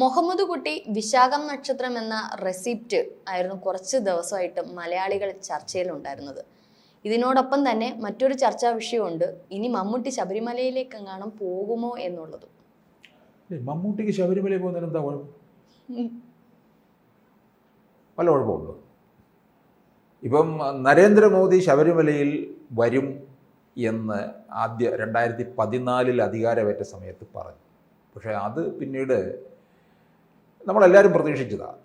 മുഹമ്മദ് കുട്ടി വിശാഖം നക്ഷത്രം എന്ന റെസിപ്റ്റ് ആയിരുന്നു കുറച്ച് ദിവസമായിട്ട് മലയാളികൾ ചർച്ചയിലുണ്ടായിരുന്നത്. ഇതിനോടൊപ്പം തന്നെ മറ്റൊരു ചർച്ചാ വിഷയമുണ്ട്, ഇനി മമ്മൂട്ടി ശബരിമലയിലേക്ക് എങ്ങാനും പോകുമോ എന്നുള്ളത്. മമ്മൂട്ടിക്ക് ശബരിമലയിൽ പോകുന്നതിന് എന്താ കുഴപ്പം? വല്ല കുഴപ്പമുണ്ടോ? ഇപ്പം നരേന്ദ്രമോദി ശബരിമലയിൽ വരും എന്ന് 2014 അധികാരമേറ്റ സമയത്ത് പറഞ്ഞു. പക്ഷേ അത് പിന്നീട് നമ്മളെല്ലാവരും പ്രതീക്ഷിച്ചതാണ്.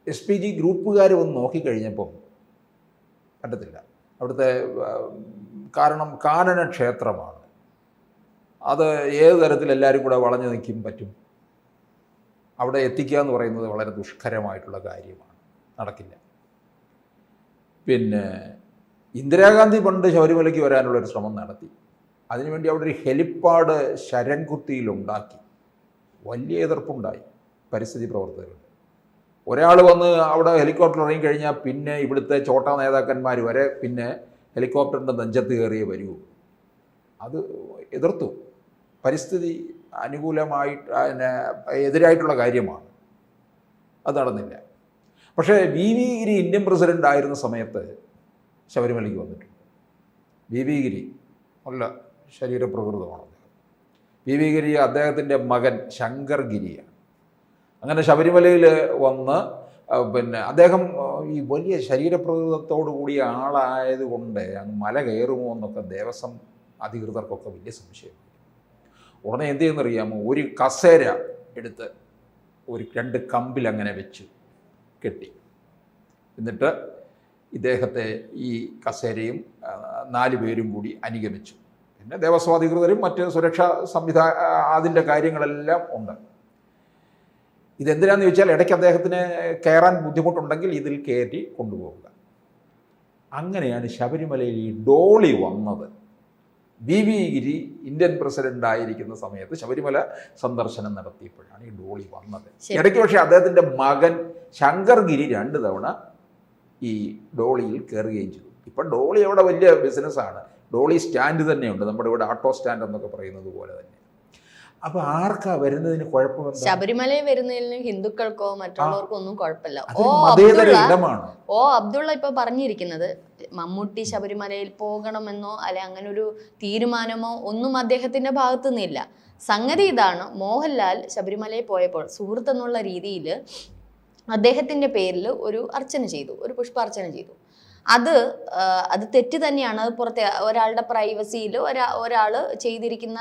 SPG ഗ്രൂപ്പുകാർ വന്ന് നോക്കിക്കഴിഞ്ഞപ്പം പറ്റത്തില്ല. അവിടുത്തെ കാരണം കാനന ക്ഷേത്രമാണ്, അത് ഏത് തരത്തിൽ എല്ലാവരും കൂടെ വളഞ്ഞു നിൽക്കും പറ്റും. അവിടെ എത്തിക്കുക എന്ന് പറയുന്നത് വളരെ ദുഷ്കരമായിട്ടുള്ള കാര്യമാണ്, നടക്കില്ല. പിന്നെ ഇന്ദിരാഗാന്ധി പണ്ട് ശബരിമലയ്ക്ക് വരാനുള്ളൊരു ശ്രമം നടത്തി. അതിനുവേണ്ടി അവിടെ ഒരു ഹെലിപ്പാഡ് ശരംകുത്തിയിലുണ്ടാക്കി. വലിയ എതിർപ്പുണ്ടായി പരിസ്ഥിതി പ്രവർത്തകരുണ്ട്. ഒരാൾ വന്ന് അവിടെ ഹെലികോപ്റ്റർ ഇറങ്ങിക്കഴിഞ്ഞാൽ പിന്നെ ഇവിടുത്തെ ചോട്ടാ നേതാക്കന്മാർ വരെ പിന്നെ ഹെലികോപ്റ്ററിൻ്റെ നെഞ്ചത്ത് കയറിയേ വരൂ. അത് എതിർത്തു. പരിസ്ഥിതി അനുകൂലമായിട്ട് എതിരായിട്ടുള്ള കാര്യമാണ്, അത് നടന്നില്ല. പക്ഷേ വി ഗിരി ഇന്ത്യൻ പ്രസിഡൻ്റ് ആയിരുന്ന സമയത്ത് ശബരിമലയ്ക്ക് വന്നിട്ടുണ്ട്. വി ഗിരി നല്ല ശരീരപ്രകൃതമാണ്. വി ഗിരി അദ്ദേഹത്തിൻ്റെ മകൻ ശങ്കർ ഗിരിയാണ്. അങ്ങനെ ശബരിമലയിൽ വന്ന് പിന്നെ അദ്ദേഹം ഈ വലിയ ശരീരപ്രകൃതത്തോടു കൂടിയ ആളായതുകൊണ്ട് അങ്ങ് മല കയറുമോ എന്നൊക്കെ ദേവസ്വം അധികൃതർക്കൊക്കെ വലിയ സംശയമാണ്. ഉടനെ എന്ത് ചെയ്യുന്നറിയാമോ, ഒരു കസേര എടുത്ത് ഒരു 2 കമ്പിൽ അങ്ങനെ വെച്ച് കെട്ടി, എന്നിട്ട് ഇദ്ദേഹത്തെ ഈ കസേരയും 4 പേരും കൂടി അനുഗമിച്ചു. പിന്നെ ദേവസ്വം അധികൃതരും മറ്റ് സുരക്ഷാ അതിൻ്റെ കാര്യങ്ങളെല്ലാം ഉണ്ട്. ഇതെന്തിനാന്ന് ചോദിച്ചാൽ ഇടയ്ക്ക് അദ്ദേഹത്തിന് കയറാൻ ബുദ്ധിമുട്ടുണ്ടെങ്കിൽ ഇതിൽ കയറ്റി കൊണ്ടുപോവുക. അങ്ങനെയാണ് ശബരിമലയിൽ ഈ ഡോളി വന്നത്. വി ഗിരി ഇന്ത്യൻ പ്രസിഡന്റ് ആയിരിക്കുന്ന സമയത്ത് ശബരിമല സന്ദർശനം നടത്തിയപ്പോഴാണ് ഈ ഡോളി വന്നത്. ഇടയ്ക്ക് പക്ഷേ അദ്ദേഹത്തിൻ്റെ മകൻ ശങ്കർ ഗിരി 2 തവണ ഈ ഡോളിയിൽ കയറുകയും ചെയ്തു. ഇപ്പം ഡോളി അവിടെ വലിയ ബിസിനസ്സാണ്. ഡോളി സ്റ്റാൻഡ് തന്നെയുണ്ട്, നമ്മുടെ ഇവിടെ ഓട്ടോ സ്റ്റാൻഡ് എന്നൊക്കെ പറയുന്നത് പോലെ തന്നെ. അപ്പോൾ ആർക്കാ വരുന്നതിന് കുഴപ്പമില്ല. ശബരിമലയിൽ വരുന്നതിന് ഹിന്ദുക്കൾക്കോ മറ്റുള്ളവർക്കോ ഒന്നും കുഴപ്പമില്ല. ഓ അബ്ദുള്ള ഇപ്പൊ പറഞ്ഞിരിക്കുന്നത് മമ്മൂട്ടി ശബരിമലയിൽ പോകണമെന്നോ അല്ലെ അങ്ങനെ ഒരു തീരുമാനമോ ഒന്നും അദ്ദേഹത്തിന്റെ ഭാഗത്തു നിന്നില്ല. സംഗതി ഇതാണ്, മോഹൻലാൽ ശബരിമലയിൽ പോയപ്പോൾ സുഹൃത്ത് എന്നുള്ള രീതിയിൽ അദ്ദേഹത്തിന്റെ പേരിൽ ഒരു അർച്ചന ചെയ്തു, ഒരു പുഷ്പാർച്ചന ചെയ്തു. അത് തെറ്റ് തന്നെയാണ്. അത് പുറത്തെ ഒരാളുടെ പ്രൈവസിയിൽ ഒരാൾ ചെയ്തിരിക്കുന്ന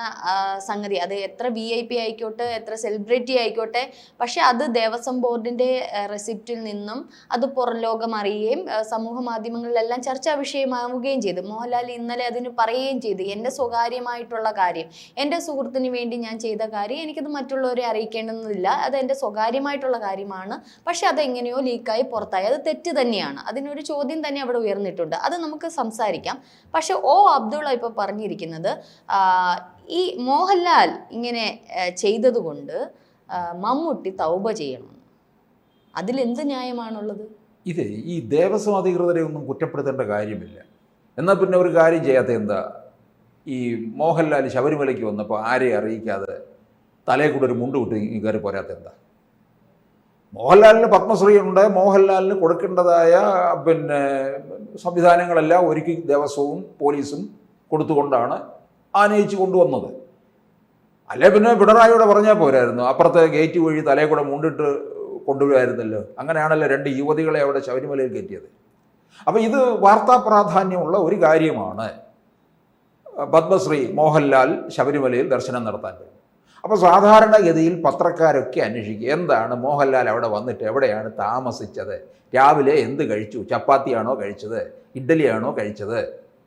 സംഗതി, അത് എത്ര VIP ആയിക്കോട്ടെ, എത്ര സെലിബ്രിറ്റി ആയിക്കോട്ടെ, പക്ഷെ അത് ദേവസ്വം ബോർഡിന്റെ റെസിപ്റ്റിൽ നിന്നും അത് പുറം ലോകം അറിയുകയും സമൂഹ മാധ്യമങ്ങളിലെല്ലാം ചർച്ചാ വിഷയമാവുകയും ചെയ്തു. മോഹൻലാൽ ഇന്നലെ അതിന് പറയുകയും ചെയ്തു, എൻ്റെ സ്വകാര്യമായിട്ടുള്ള കാര്യം, എൻ്റെ സുഹൃത്തിന് വേണ്ടി ഞാൻ ചെയ്ത കാര്യം എനിക്കത് മറ്റുള്ളവരെ അറിയിക്കേണ്ടതില്ല, അത് എൻ്റെ സ്വകാര്യമായിട്ടുള്ള കാര്യമാണ്. പക്ഷെ അതെങ്ങനെയോ ലീക്കായി പുറത്തായി, അത് തെറ്റ് തന്നെയാണ്. അതിനൊരു ചോദ്യം തന്നെ അവിടെ ഉയർന്നിട്ടുണ്ട്, അത് നമുക്ക് സംസാരിക്കാം. പക്ഷെ അബ്ദുള്ള ഇപ്പൊ പറഞ്ഞിരിക്കുന്നത് ഈ മോഹൻലാൽ ഇങ്ങനെ ചെയ്തതുകൊണ്ട് മമ്മൂട്ടി തൗബ ചെയ്യണം, അതിലെന്ത് ന്യായമാണുള്ളത്? ഇത് ഈ ദേവസ്വം അധികൃതരെ ഒന്നും കുറ്റപ്പെടുത്തേണ്ട കാര്യമില്ല. എന്നാൽ പിന്നെ ഒരു കാര്യം ചെയ്യാത്ത എന്താ, ഈ മോഹൻലാൽ ശബരിമലയ്ക്ക് വന്നപ്പോൾ ആരെയും അറിയിക്കാതെ തലയിൽ കൂടെ ഒരു മുണ്ട് വിട്ട് കയറി പോരാത്ത എന്താ? മോഹൻലാലിന് പത്മശ്രീ ഉണ്ട്, മോഹൻലാലിന് കൊടുക്കേണ്ടതായ പിന്നെ സംവിധാനങ്ങളെല്ലാം ഒരുക്കി ദേവസ്വവും പോലീസും കൊടുത്തുകൊണ്ടാണ് ആനയിച്ച് കൊണ്ടുവന്നത്. അല്ലെ പിന്നെ പിണറായിയോടെ പറഞ്ഞാൽ പോരായിരുന്നു, അപ്പുറത്തെ ഗേറ്റ് വഴി തലയിൽ കൂടെ മുണ്ടിട്ട് കൊണ്ടുവരുമായിരുന്നല്ലോ. അങ്ങനെയാണല്ലോ 2 യുവതികളെ അവിടെ ശബരിമലയിൽ കയറ്റിയത്. അപ്പോൾ ഇത് വാർത്താ പ്രാധാന്യമുള്ള ഒരു കാര്യമാണ്. പത്മശ്രീ മോഹൻലാൽ ശബരിമലയിൽ ദർശനം നടത്താൻ വരും. അപ്പോൾ സാധാരണഗതിയിൽ പത്രക്കാരൊക്കെ അന്വേഷിക്കുക, എന്താണ് മോഹൻലാൽ അവിടെ വന്നിട്ട് എവിടെയാണ് താമസിച്ചത്, രാവിലെ എന്ത് കഴിച്ചു, ചപ്പാത്തിയാണോ കഴിച്ചത്, ഇഡ്ഡലിയാണോ കഴിച്ചത്,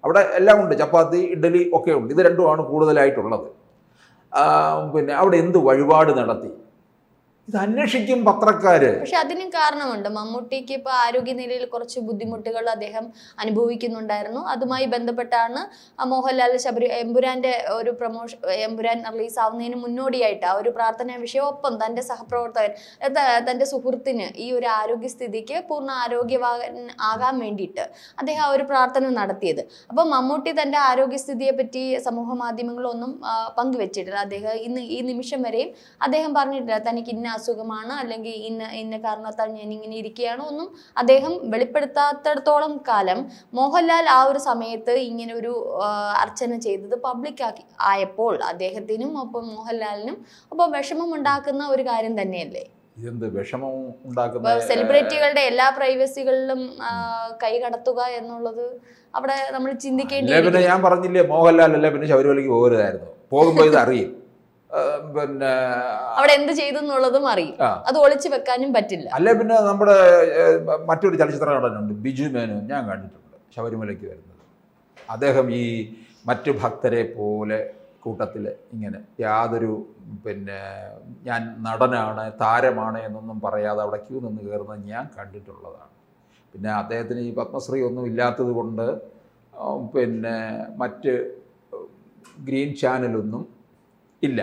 അവിടെ എല്ലാം ഉണ്ട്, ചപ്പാത്തി ഇഡ്ഡലി ഒക്കെ ഉണ്ട്, ഇത് രണ്ടുമാണ് കൂടുതലായിട്ടുള്ളത്. പിന്നെ അവിടെ എന്ത് വഴിപാട് നടത്തി, ഇത് അന്വേഷിക്കും പത്രക്കാര്. പക്ഷെ അതിനും കാരണമുണ്ട്. മമ്മൂട്ടിക്ക് ഇപ്പൊ ആരോഗ്യനിലയിൽ കുറച്ച് ബുദ്ധിമുട്ടുകൾ അദ്ദേഹം അനുഭവിക്കുന്നുണ്ടായിരുന്നു. അതുമായി ബന്ധപ്പെട്ടാണ് മോഹൻലാൽ എമ്പുരാന്റെ ഒരു എമ്പുരാൻ റിലീസ് ആവുന്നതിന് മുന്നോടിയായിട്ട് ആ ഒരു പ്രാർത്ഥനാ വിഷയം ഒപ്പം തന്റെ സഹപ്രവർത്തകൻ തന്റെ സുഹൃത്തിന് ഈ ഒരു ആരോഗ്യസ്ഥിതിക്ക് പൂർണ്ണ ആരോഗ്യവാൻ ആകാൻ വേണ്ടിയിട്ട് അദ്ദേഹം ആ ഒരു പ്രാർത്ഥന നടത്തിയത്. അപ്പൊ മമ്മൂട്ടി തന്റെ ആരോഗ്യസ്ഥിതിയെ പറ്റി സമൂഹ മാധ്യമങ്ങളൊന്നും പങ്കുവെച്ചിട്ടില്ല. അദ്ദേഹം ഈ നിമിഷം വരെയും അദ്ദേഹം പറഞ്ഞിട്ടില്ല തനിക്ക് ഇന്ന അസുഖമാണ് അല്ലെങ്കിൽ ഇന്ന കാരണത്താൽ ഞാൻ ഇങ്ങനെ ഇരിക്കുകയാണ് ഒന്നും അദ്ദേഹം വെളിപ്പെടുത്താത്തിടത്തോളം കാലം മോഹൻലാൽ ആ ഒരു സമയത്ത് ഇങ്ങനെ ഒരു അർച്ചന ചെയ്തത് പബ്ലിക് ആയപ്പോൾ അദ്ദേഹത്തിനും ഒപ്പം മോഹൻലാലിനും ഒപ്പം വിഷമം ഉണ്ടാക്കുന്ന ഒരു കാര്യം തന്നെയല്ലേ. ഇതെന്ത് വിഷമം ഉണ്ടാക്കുന്ന? സെലിബ്രിറ്റികളുടെ എല്ലാ പ്രൈവസികളിലും കൈ കടത്തുക എന്നുള്ളത് അവിടെ നമ്മൾ ചിന്തിക്കേണ്ടി. പിന്നെ ഞാൻ പറഞ്ഞില്ലേ മോഹൻലാൽ അല്ല പിന്നെ ശബരിമലയ്ക്ക് പോകരുതായിരുന്നു. പോകുമ്പോൾ ഇത് അറിയും, പിന്നെ അവിടെ എന്ത് ചെയ്തു എന്നുള്ളതും അറിയും. അത് ഒളിച്ചു വെക്കാനും പറ്റില്ല. അല്ലെ പിന്നെ നമ്മുടെ മറ്റൊരു ചലച്ചിത്ര നടനുണ്ട് ബിജു മേനോൻ, ഞാൻ കണ്ടിട്ടുണ്ട് ശബരിമലയ്ക്ക് വരുന്നത്. അദ്ദേഹം ഈ മറ്റു ഭക്തരെ പോലെ കൂട്ടത്തിൽ ഇങ്ങനെ യാതൊരു പിന്നെ ഞാൻ നടനാണ് താരമാണ് എന്നൊന്നും പറയാതെ അവിടെ ക്യൂ നിന്ന് കയറുന്നത് ഞാൻ കണ്ടിട്ടുള്ളതാണ്. പിന്നെ അദ്ദേഹത്തിന് ഈ പത്മശ്രീ ഒന്നും ഇല്ലാത്തത് കൊണ്ട് പിന്നെ മറ്റ് ഗ്രീൻ ചാനലൊന്നും ഇല്ല.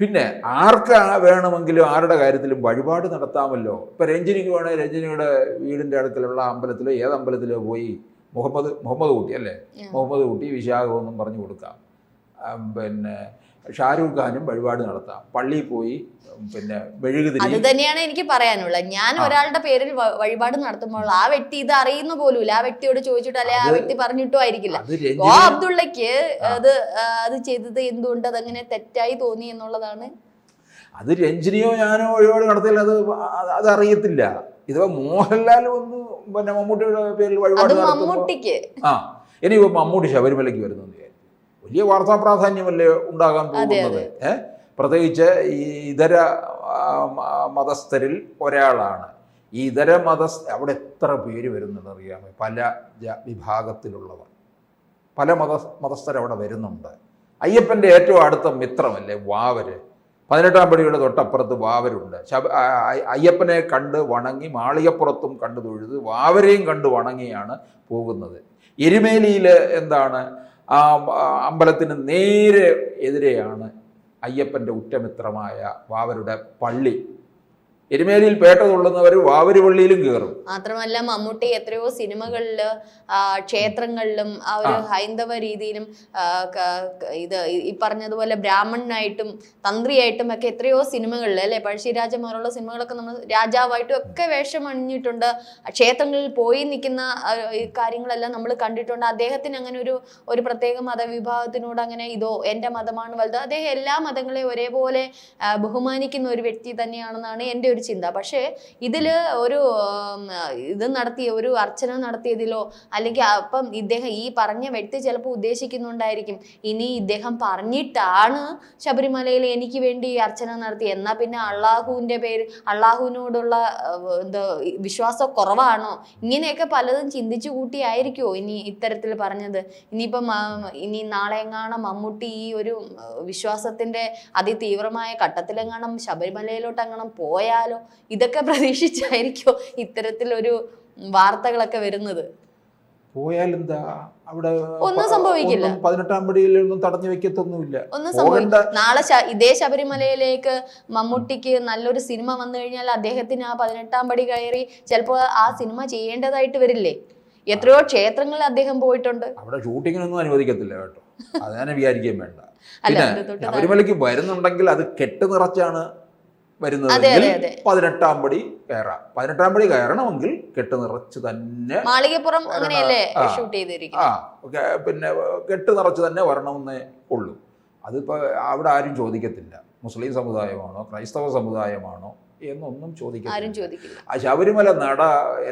പിന്നെ ആർക്ക് വേണമെങ്കിലും ആരുടെ കാര്യത്തിലും വഴിപാട് നടത്താമല്ലോ. ഇപ്പം രഞ്ജിനിക്ക് വേണമെങ്കിൽ രഞ്ജിനിയുടെ വീടിൻ്റെ അടുക്കലുള്ള അമ്പലത്തിലോ ഏത് അമ്പലത്തിലോ പോയി മുഹമ്മദ് കുട്ടി അല്ലേ, മുഹമ്മദ് കുട്ടി വിശാഖമെന്നും പറഞ്ഞു കൊടുക്കാം. പിന്നെ ഷാരൂഖ് ഖാനും വഴിപാട് നടത്താം. പള്ളിയിൽ പോയി പിന്നെ മെഴുകുതിരി. അത് തന്നെയാണ് എനിക്ക് പറയാനുള്ളത്. ഞാൻ ഒരാളുടെ പേരിൽ വഴിപാട് നടത്തുമ്പോൾ ആ വ്യക്തി ഇത് അറിയുന്ന പോലുമില്ല. ആ വ്യക്തിയോട് ചോദിച്ചിട്ടോ അല്ലെ ആ വ്യക്തി പറഞ്ഞിട്ടോ ആയിരിക്കില്ല. അബ്ദുള്ളക്ക് അത് ചെയ്തത് എന്തുകൊണ്ട് അതങ്ങനെ തെറ്റായി തോന്നി എന്നുള്ളതാണ്. അത് രഞ്ജിനിയോ ഞാനോ വഴിപാട് നടത്തില്ല, അത് അറിയത്തില്ല. ഇതിപ്പോ മോഹൻലാൽ വന്ന് പിന്നെ മമ്മൂട്ടിയുടെ പേരിൽ വഴിപാട് മമ്മൂട്ടിക്ക് ഇനി മമ്മൂട്ടി ശബരിമലയ്ക്ക് വരുന്നത് വലിയ വാർത്താ പ്രാധാന്യമല്ലേ ഉണ്ടാകാൻ പോകുന്നത്. പ്രത്യേകിച്ച് ഈ ഇതര മതസ്ഥരിൽ ഒരാളാണ്. ഈ ഇതര അവിടെ എത്ര പേര് വരുന്നുണ്ട് അറിയാമോ? പല വിഭാഗത്തിലുള്ളവർ, പല മതസ്ഥരവിടെ വരുന്നുണ്ട്. അയ്യപ്പൻ്റെ ഏറ്റവും അടുത്ത മിത്രമല്ലേ വാവര്. 18-ാം പടിയുടെ തൊട്ടപ്പുറത്ത് വാവരുണ്ട്. അയ്യപ്പനെ കണ്ട് വണങ്ങി മാളികപ്പുറത്തും കണ്ടു തൊഴുത് വാവരെയും കണ്ട് വണങ്ങിയാണ് പോകുന്നത്. എരുമേലിയിൽ എന്താണ് ആ അമ്പലത്തിന് നേരെ എതിരെയാണ് അയ്യപ്പൻ്റെ ഉറ്റമിത്രമായ വാവരുടെ പള്ളി. എരുമേലിയിൽ പേട്ട കൊള്ളുന്നവർ വാവര് പള്ളിയിലും കയറും. മാത്രമല്ല മമ്മൂട്ടി എത്രയോ സിനിമകളില് ക്ഷേത്രങ്ങളിലും ആ ഒരു ഹൈന്ദവ രീതിയിലും ഇത് ഈ പറഞ്ഞതുപോലെ ബ്രാഹ്മണനായിട്ടും തന്ത്രിയായിട്ടും ഒക്കെ എത്രയോ സിനിമകളിൽ അല്ലെ പഴശ്ശിരാജമാരുള്ള സിനിമകളൊക്കെ നമ്മൾ രാജാവായിട്ടും ഒക്കെ വേഷം അണിഞ്ഞിട്ടുണ്ട്. ക്ഷേത്രങ്ങളിൽ പോയി നിൽക്കുന്ന കാര്യങ്ങളെല്ലാം നമ്മൾ കണ്ടിട്ടുണ്ട്. അദ്ദേഹത്തിന് അങ്ങനെ ഒരു പ്രത്യേക മതവിഭാഗത്തിനോട് അങ്ങനെ ഇതോ എൻ്റെ മതമാണ് വലുത്. അദ്ദേഹം എല്ലാ മതങ്ങളെയും ഒരേപോലെ ബഹുമാനിക്കുന്ന ഒരു വ്യക്തി തന്നെയാണെന്നാണ് എൻ്റെ ഒരു ചിന്ത. പക്ഷേ ഇതില് ഇത് നടത്തിയ ഒരു അർച്ചന നടത്തിയതിലോ അല്ലെങ്കിൽ അപ്പം ഇദ്ദേഹം ഈ പറഞ്ഞ വ്യക്തി ചിലപ്പോൾ ഉദ്ദേശിക്കുന്നുണ്ടായിരിക്കും ഇനി ഇദ്ദേഹം പറഞ്ഞിട്ടാണ് ശബരിമലയിൽ എനിക്ക് വേണ്ടി അർച്ചന നടത്തി, എന്നാൽ പിന്നെ അള്ളാഹുവിൻ്റെ പേര് അള്ളാഹുവിനോടുള്ള വിശ്വാസം കുറവാണോ, ഇങ്ങനെയൊക്കെ പലതും ചിന്തിച്ചു കൂട്ടിയായിരിക്കുമോ ഇനി ഇത്തരത്തിൽ പറഞ്ഞത്. ഇനി നാളെങ്ങാണം മമ്മൂട്ടി ഈ ഒരു വിശ്വാസത്തിന്റെ അതിതീവ്രമായ ഘട്ടത്തിലെങ്ങാണം ശബരിമലയിലോട്ട് അങ്ങനെ പോയാലോ, ഇതൊക്കെ പ്രതീക്ഷിച്ചായിരിക്കോ ഇത്തരത്തിലൊരു വാർത്തകളൊക്കെ വരുന്നത്. പോയാലെന്താ അവിടെ ഒന്നും സംഭവിക്കില്ല. 18-ാം പടിയിലൊന്നും തടഞ്ഞു വെക്കത്തൊന്നുമില്ല. ഒന്നും സംഭവിക്കില്ല. നാളെ ഇതേ ശബരിമലയിലേക്ക് മമ്മൂട്ടിക്ക് നല്ലൊരു സിനിമ വന്നു കഴിഞ്ഞാൽ അദ്ദേഹത്തിന് ആ 18-ാം പടി കയറി ചിലപ്പോൾ ആ സിനിമ ചെയ്യേണ്ടതായിട്ട് വരില്ലേ. എത്രയോ ക്ഷേത്രങ്ങളിൽ അദ്ദേഹം പോയിട്ടുണ്ട്. അവിടെ ഷൂട്ടിങ്ങിനൊന്നും അനുവദിക്കത്തില്ല കേട്ടോ, അതന്നെ വിചാരിക്കാൻ വേണ്ട. പിന്നെ ശബരിമലയ്ക്ക് വരുന്നുണ്ടെങ്കിൽ അത് കെട്ട് നിറച്ചാണ് വരുന്നതെങ്കിൽ 18-ാം പടി കയറാം. 18-ാം പടി കയറണമെങ്കിൽ കെട്ട് നിറച്ച് തന്നെ മാളികപ്പുറം അങ്ങനെയല്ലേ ഷൂട്ട് ചെയ്തിരിക്കുന്നത്. പിന്നെ കെട്ട് നിറച്ച് തന്നെ വരണമെന്നേ ഉള്ളൂ. അതിപ്പോൾ അവിടെ ആരും ചോദിക്കത്തില്ല മുസ്ലിം സമുദായമാണോ ക്രൈസ്തവ സമുദായമാണോ എന്നൊന്നും ചോദിക്കത്തില്ല. ആ ശബരിമല നട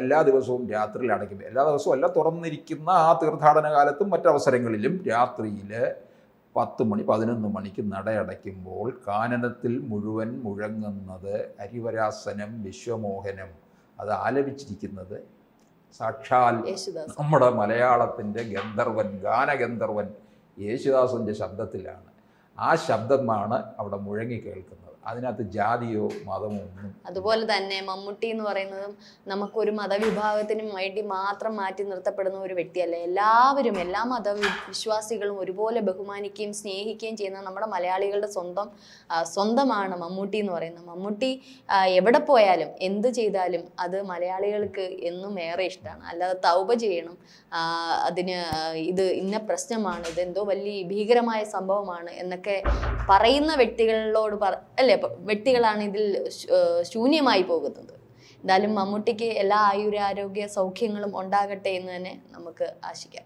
എല്ലാ ദിവസവും രാത്രിയിൽ അടയ്ക്കും. എല്ലാ ദിവസവും അല്ല, തുറന്നിരിക്കുന്ന ആ തീർത്ഥാടന കാലത്തും മറ്റവസരങ്ങളിലും രാത്രിയിൽ 10 മണി 11 മണിക്ക് നടയടയ്ക്കുമ്പോൾ കാനനത്തിൽ മുഴുവൻ മുഴങ്ങുന്നത് ഹരിവരാസനം വിശ്വമോഹനം. അത് ആലപിച്ചിരിക്കുന്നത് സാക്ഷാൽ നമ്മുടെ മലയാളത്തിൻ്റെ ഗന്ധർവൻ ഗാനഗന്ധർവൻ യേശുദാസിൻ്റെ ശബ്ദത്തിലാണ്. ആ ശബ്ദമാണ് അവിടെ മുഴങ്ങി കേൾക്കുന്നത്. അതിനകത്ത് ജാതിയോ മതമോ ഒന്നും. അതുപോലെ തന്നെ മമ്മൂട്ടി എന്ന് പറയുന്നതും നമുക്കൊരു മതവിഭാഗത്തിനും വേണ്ടി മാത്രം മാറ്റി നിർത്തപ്പെടുന്ന ഒരു വ്യക്തിയല്ല. എല്ലാവരും, എല്ലാ മതവിശ്വാസികളും ഒരുപോലെ ബഹുമാനിക്കുകയും സ്നേഹിക്കുകയും ചെയ്യുന്ന നമ്മുടെ മലയാളികളുടെ സ്വന്തമാണ് മമ്മൂട്ടി എന്ന് പറയുന്നത്. മമ്മൂട്ടി എവിടെ പോയാലും എന്ത് ചെയ്താലും അത് മലയാളികൾക്ക് എന്നും ഏറെ ഇഷ്ടമാണ്. അല്ലാതെ തൗബ ചെയ്യണം, ഇത് ഇന്ന പ്രശ്നമാണ്, ഇതെന്തോ വലിയ ഭീകരമായ സംഭവമാണ് എന്നൊക്കെ പറയുന്ന വ്യക്തികളോട് അല്ലേ, വ്യക്തികളാണ് ഇതിൽ ശൂന്യമായി പോകുന്നത്. എന്തായാലും മമ്മൂട്ടിക്ക് എല്ലാ ആയുരാരോഗ്യ സൗഖ്യങ്ങളും ഉണ്ടാകട്ടെ എന്ന് തന്നെ നമുക്ക് ആശിക്കാം.